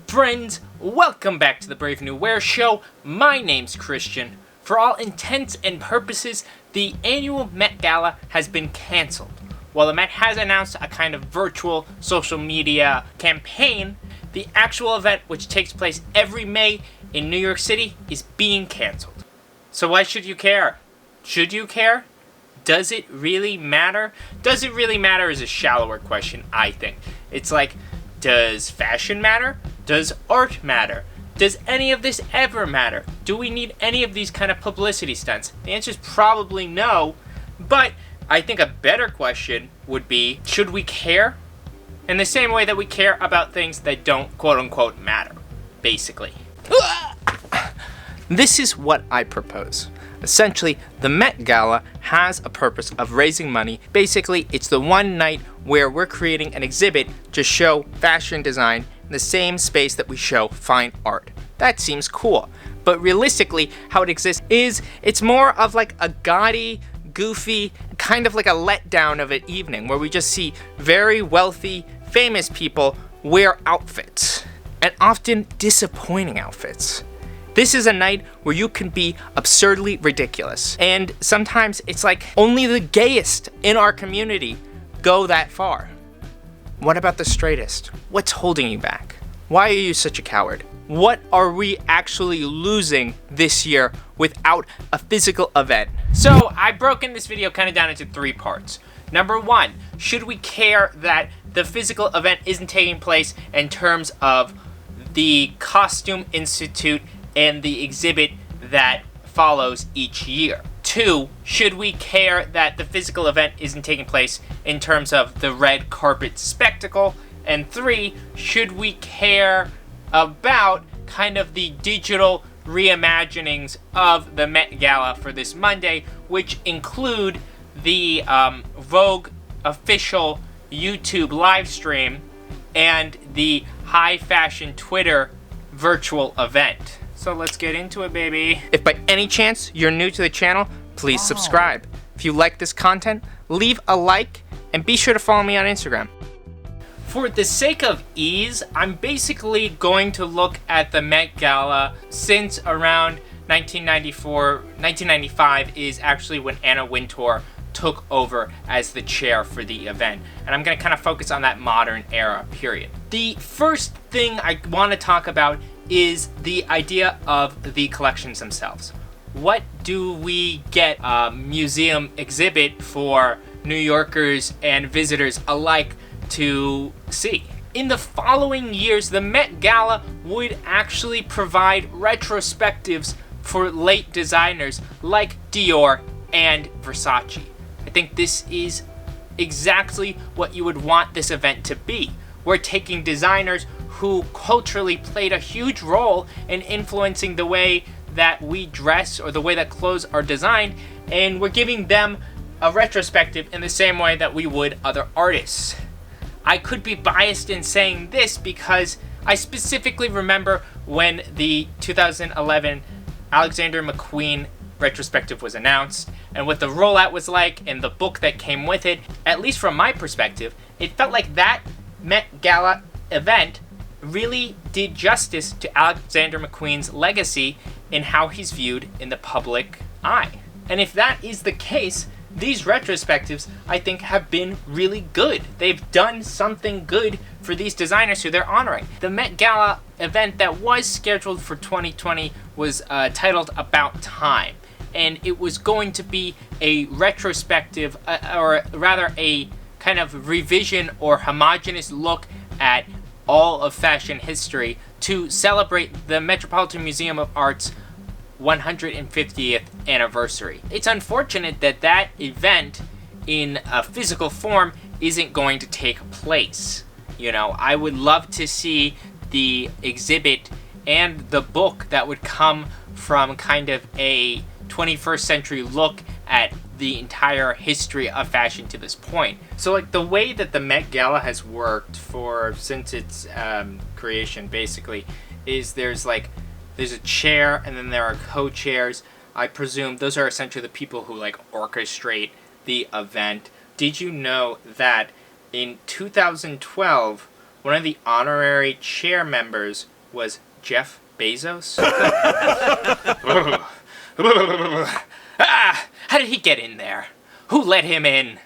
Friends, welcome back to the Brave New Wear Show. My name's Christian. For all intents and purposes, the annual Met Gala has been cancelled. While the Met has announced a kind of virtual social media campaign, the actual event, which takes place every May in New York City, is being cancelled. So why should you care? Should you care? Does it really matter? Does it really matter is a shallower question, I think. It's like, does fashion matter? Does art matter? Does any of this ever matter? Do we need any of these kind of publicity stunts? The answer is probably no, but I think a better question would be, should we care? In the same way that we care about things that don't quote-unquote matter, basically. This is what I propose. Essentially, the Met Gala has a purpose of raising money. Basically, it's the one night where we're creating an exhibit to show fashion design in the same space that we show fine art. That seems cool. But realistically, how it exists is it's more of like a gaudy, goofy, kind of like a letdown of an evening where we just see very wealthy, famous people wear outfits, and often disappointing outfits. This is a night where you can be absurdly ridiculous, and sometimes it's like only the gayest in our community go that far. What about the straightest? What's holding you back? Why are you such a coward? What are we actually losing this year without a physical event? So I've broken this video kind of down into 3 parts. Number 1, should we care that the physical event isn't taking place in terms of the Costume Institute and the exhibit that follows each year? 2, should we care that the physical event isn't taking place in terms of the red carpet spectacle? And 3, should we care about kind of the digital reimaginings of the Met Gala for this Monday, which include the Vogue official YouTube live stream and the high fashion Twitter virtual event? So let's get into it, baby. If by any chance you're new to the channel, please subscribe. If you like this content, leave a like and be sure to follow me on Instagram. For the sake of ease, I'm basically going to look at the Met Gala since around 1995 is actually when Anna Wintour took over as the chair for the event. And I'm going to kind of focus on that modern era period. The first thing I want to talk about is the idea of the collections themselves. What do we get a museum exhibit for New Yorkers and visitors alike to see? In the following years, the Met Gala would actually provide retrospectives for late designers like Dior and Versace. I think this is exactly what you would want this event to be. We're taking designers who culturally played a huge role in influencing the way that we dress or the way that clothes are designed, and we're giving them a retrospective in the same way that we would other artists. I could be biased in saying this because I specifically remember when the 2011 Alexander McQueen retrospective was announced and what the rollout was like and the book that came with it. At least from my perspective, it felt like that Met Gala event really did justice to Alexander McQueen's legacy in how he's viewed in the public eye. And if that is the case, these retrospectives, I think, have been really good. They've done something good for these designers who they're honoring. The Met Gala event that was scheduled for 2020 was titled About Time, and it was going to be a retrospective, or rather a kind of revision or homogeneous look at all of fashion history to celebrate the Metropolitan Museum of Art's 150th anniversary. It's unfortunate that that event in a physical form isn't going to take place. You know, I would love to see the exhibit and the book that would come from kind of a 21st century look at the entire history of fashion to this point. So like the way that the Met Gala has worked since its creation basically is there's a chair and then there are co-chairs. I presume those are essentially the people who like orchestrate the event. Did you know that in 2012 one of the honorary chair members was Jeff Bezos. How did he get in there? Who let him in?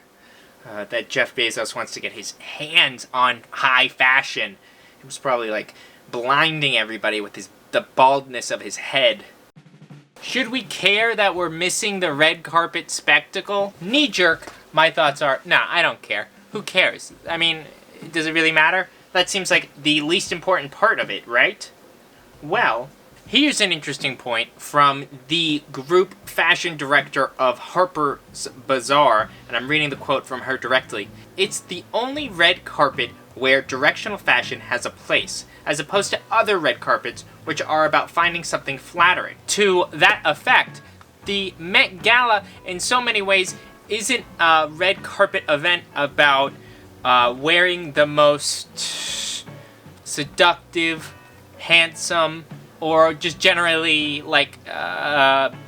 That Jeff Bezos wants to get his hands on high fashion. He was probably like blinding everybody with the baldness of his head. Should we care that we're missing the red carpet spectacle? Knee jerk, my thoughts are, nah, I don't care. Who cares? I mean, does it really matter? That seems like the least important part of it, right? Well, here's an interesting point from the group fashion director of Harper's Bazaar, and I'm reading the quote from her directly. It's the only red carpet where directional fashion has a place, as opposed to other red carpets, which are about finding something flattering. To that effect, the Met Gala, in so many ways, isn't a red carpet event about wearing the most seductive, handsome, or just generally like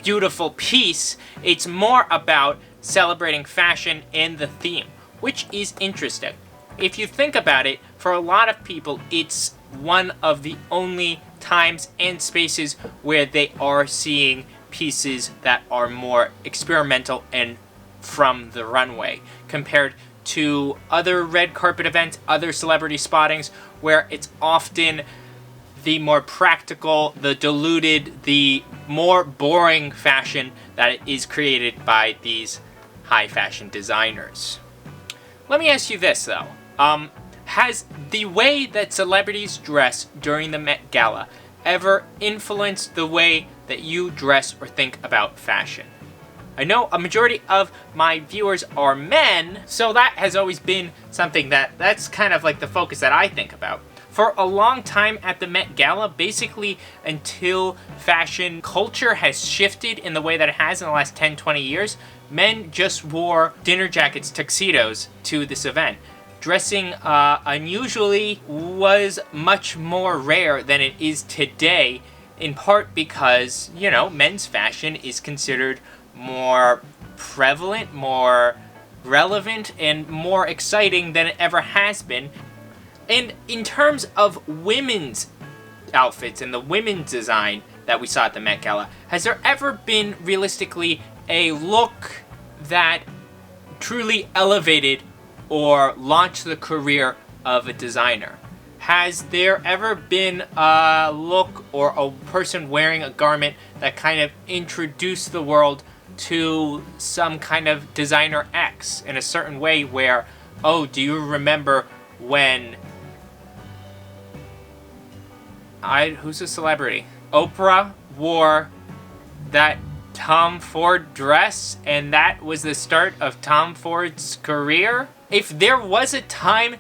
beautiful piece. It's more about celebrating fashion and the theme, which is interesting. If you think about it, for a lot of people, it's one of the only times and spaces where they are seeing pieces that are more experimental and from the runway, compared to other red carpet events, other celebrity spottings, where it's often the more practical, the diluted, the more boring fashion that is created by these high fashion designers. Let me ask you this though. Has the way that celebrities dress during the Met Gala ever influenced the way that you dress or think about fashion? I know a majority of my viewers are men, so that has always been something that's kind of like the focus that I think about. For a long time at the Met Gala, basically until fashion culture has shifted in the way that it has in the last 10, 20 years, men just wore dinner jackets, tuxedos to this event. Dressing unusually was much more rare than it is today, in part because, you know, men's fashion is considered more prevalent, more relevant, and more exciting than it ever has been. And in terms of women's outfits and the women's design that we saw at the Met Gala, has there ever been realistically a look that truly elevated or launched the career of a designer? Has there ever been a look or a person wearing a garment that kind of introduced the world to some kind of designer X in a certain way where, oh, do you remember when who's a celebrity? Oprah wore that Tom Ford dress, and that was the start of Tom Ford's career? If there was a time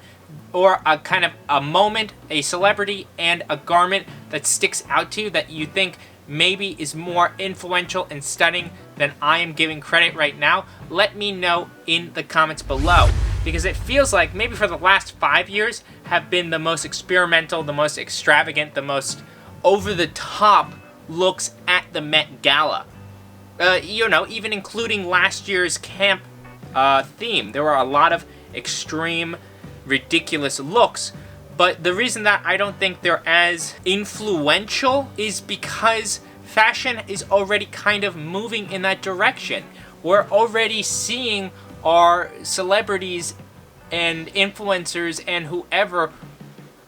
or a kind of a moment, a celebrity and a garment that sticks out to you that you think maybe is more influential and stunning than I am giving credit right now, let me know in the comments below. Because it feels like maybe for the last 5 years have been the most experimental, the most extravagant, the most over-the-top looks at the Met Gala. You know, even including last year's camp theme. There were a lot of extreme, ridiculous looks. But the reason that I don't think they're as influential is because fashion is already kind of moving in that direction. We're already seeing our celebrities and influencers and whoever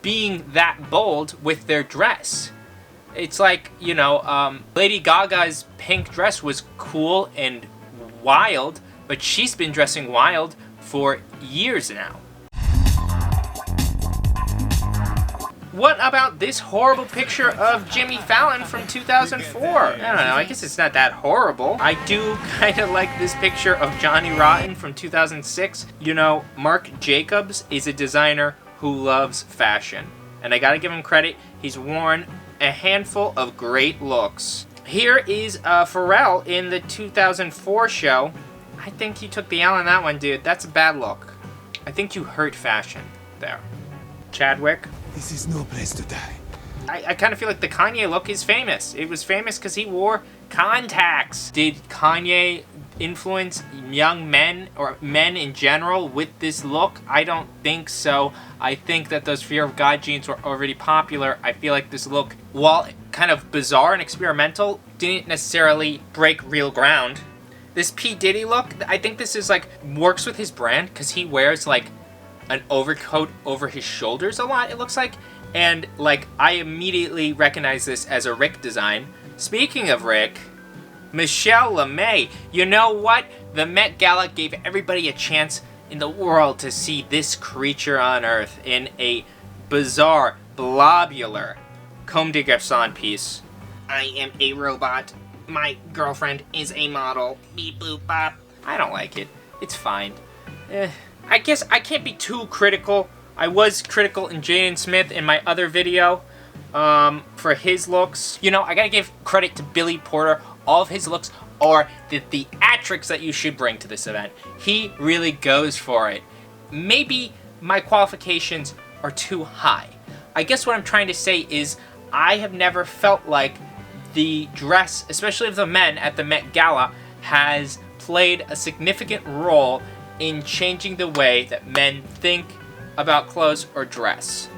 being that bold with their dress. It's like, you know, Lady Gaga's pink dress was cool and wild, but she's been dressing wild for years now. What about this horrible picture of Jimmy Fallon from 2004? I don't know, I guess it's not that horrible. I do kind of like this picture of Johnny Rotten from 2006. You know, Marc Jacobs is a designer who loves fashion. And I gotta give him credit, he's worn a handful of great looks. Here is Pharrell in the 2004 show. I think you took the L on that one, dude. That's a bad look. I think you hurt fashion there. Chadwick. This is no place to die. I kind of feel like the Kanye look is famous. It was famous because he wore contacts. Did Kanye influence young men or men in general with this look? I don't think so. I think that those Fear of God jeans were already popular. I feel like this look, while kind of bizarre and experimental, didn't necessarily break real ground. This P. Diddy look, I think this is like, works with his brand because he wears like an overcoat over his shoulders a lot, it looks like. And like, I immediately recognize this as a Rick design. Speaking of Rick, Michelle LeMay. You know what? The Met Gala gave everybody a chance in the world to see this creature on Earth in a bizarre, blobular Comme des Garçons piece. I am a robot. My girlfriend is a model. Beep boop bop. I don't like it. It's fine. I guess I can't be too critical. I was critical in Jaden Smith in my other video for his looks. You know, I gotta give credit to Billy Porter. All of his looks are the theatrics that you should bring to this event. He really goes for it. Maybe my qualifications are too high. I guess what I'm trying to say is I have never felt like the dress, especially of the men at the Met Gala, has played a significant role in changing the way that men think about clothes or dress.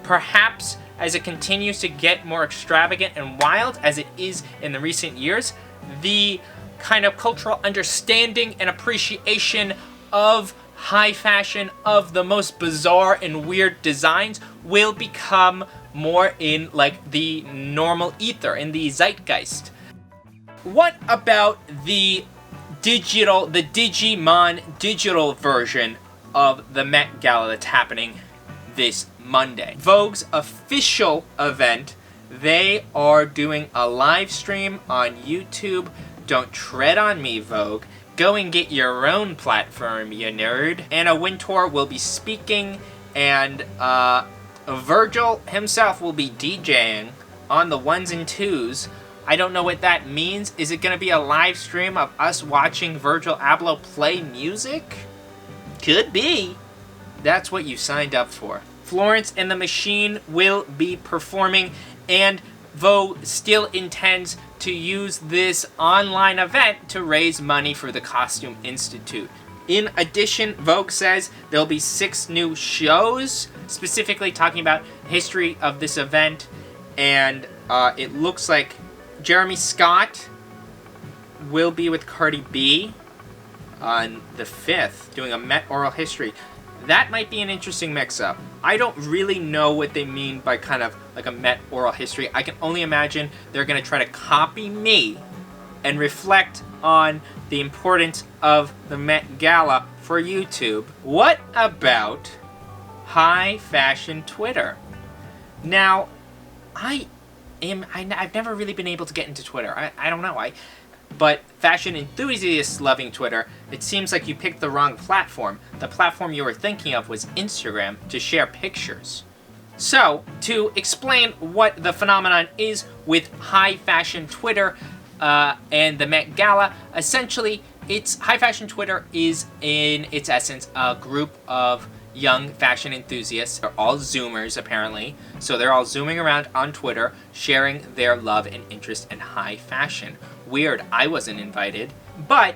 Perhaps as it continues to get more extravagant and wild, as it is in the recent years, the kind of cultural understanding and appreciation of high fashion, of the most bizarre and weird designs, will become more in like the normal ether, in the zeitgeist. What about the Digimon digital version of the Met Gala that's happening this Monday? Vogue's official event, they are doing a live stream on YouTube. Don't tread on me, Vogue. Go and get your own platform, you nerd. Anna Wintour will be speaking, and Virgil himself will be DJing on the ones and twos. I don't know what that means. Is it going to be a live stream of us watching Virgil Abloh play music? Could be. That's what you signed up for. Florence and the Machine will be performing, and Vogue still intends to use this online event to raise money for the Costume Institute. In addition, Vogue says there'll be 6 new shows, specifically talking about the history of this event, and it looks like Jeremy Scott will be with Cardi B on the 5th, doing a Met oral history. That might be an interesting mix-up. I don't really know what they mean by kind of like a Met oral history. I can only imagine they're going to try to copy me and reflect on the importance of the Met Gala for YouTube. What about high fashion Twitter? Now, I've never really been able to get into Twitter. I don't know. But fashion enthusiasts loving Twitter, it seems like you picked the wrong platform. The platform you were thinking of was Instagram to share pictures. So, to explain what the phenomenon is with high fashion Twitter and the Met Gala, essentially, high fashion Twitter is, in its essence, a group of young fashion enthusiasts. They're all Zoomers, apparently. So they're all zooming around on Twitter, sharing their love and interest in high fashion. Weird, I wasn't invited. But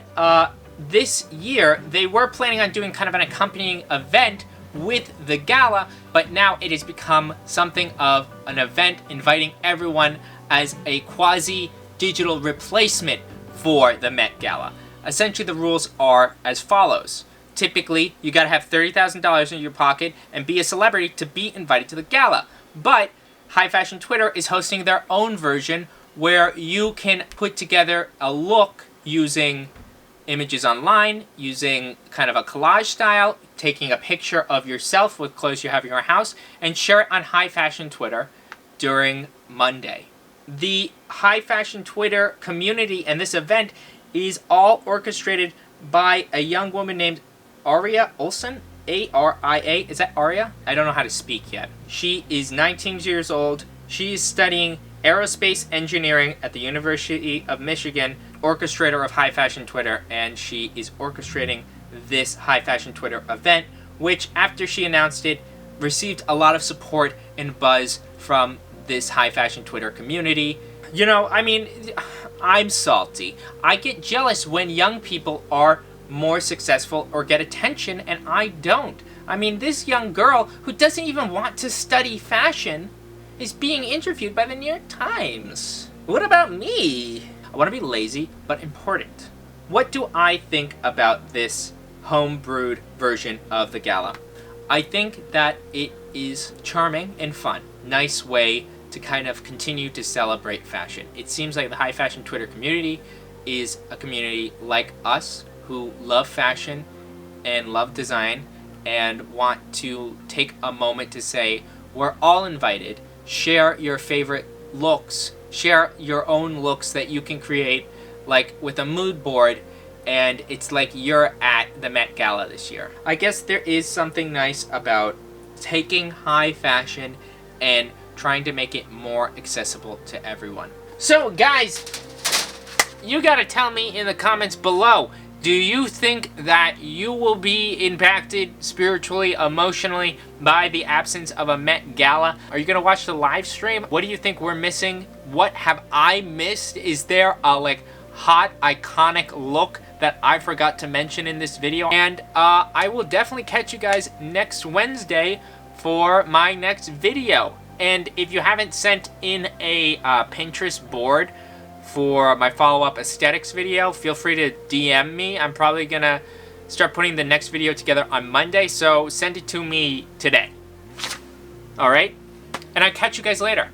this year, they were planning on doing kind of an accompanying event with the gala, but now it has become something of an event inviting everyone as a quasi-digital replacement for the Met Gala. Essentially, the rules are as follows. Typically, you gotta have $30,000 in your pocket and be a celebrity to be invited to the gala. But High Fashion Twitter is hosting their own version where you can put together a look using images online, using kind of a collage style, taking a picture of yourself with clothes you have in your house, and share it on High Fashion Twitter during Monday. The High Fashion Twitter community and this event is all orchestrated by a young woman named Aria Olsen, A-R-I-A. Is that Aria? I don't know how to speak yet. She is 19 years old. She is studying aerospace engineering at the University of Michigan, orchestrator of High Fashion Twitter, and she is orchestrating this High Fashion Twitter event, which, after she announced it, received a lot of support and buzz from this High Fashion Twitter community. You know, I mean, I'm salty. I get jealous when young people are more successful or get attention and I don't. I mean, this young girl who doesn't even want to study fashion is being interviewed by the New York Times. What about me? I want to be lazy, but important. What do I think about this home-brewed version of the gala? I think that it is charming and fun. Nice way to kind of continue to celebrate fashion. It seems like the high fashion Twitter community is a community like us who love fashion and love design and want to take a moment to say, we're all invited. Share your favorite looks. Share your own looks that you can create, like with a mood board, and it's like you're at the Met Gala this year. I guess there is something nice about taking high fashion and trying to make it more accessible to everyone. So guys, you gotta tell me in the comments below, do you think that you will be impacted spiritually, emotionally by the absence of a Met Gala? Are you gonna watch the live stream? What do you think we're missing? What have I missed? Is there a like hot, iconic look that I forgot to mention in this video? And I will definitely catch you guys next Wednesday for my next video. And if you haven't sent in a Pinterest board for my follow-up aesthetics video, feel free to DM me. I'm probably gonna start putting the next video together on Monday, so send it to me today. All right? And I'll catch you guys later.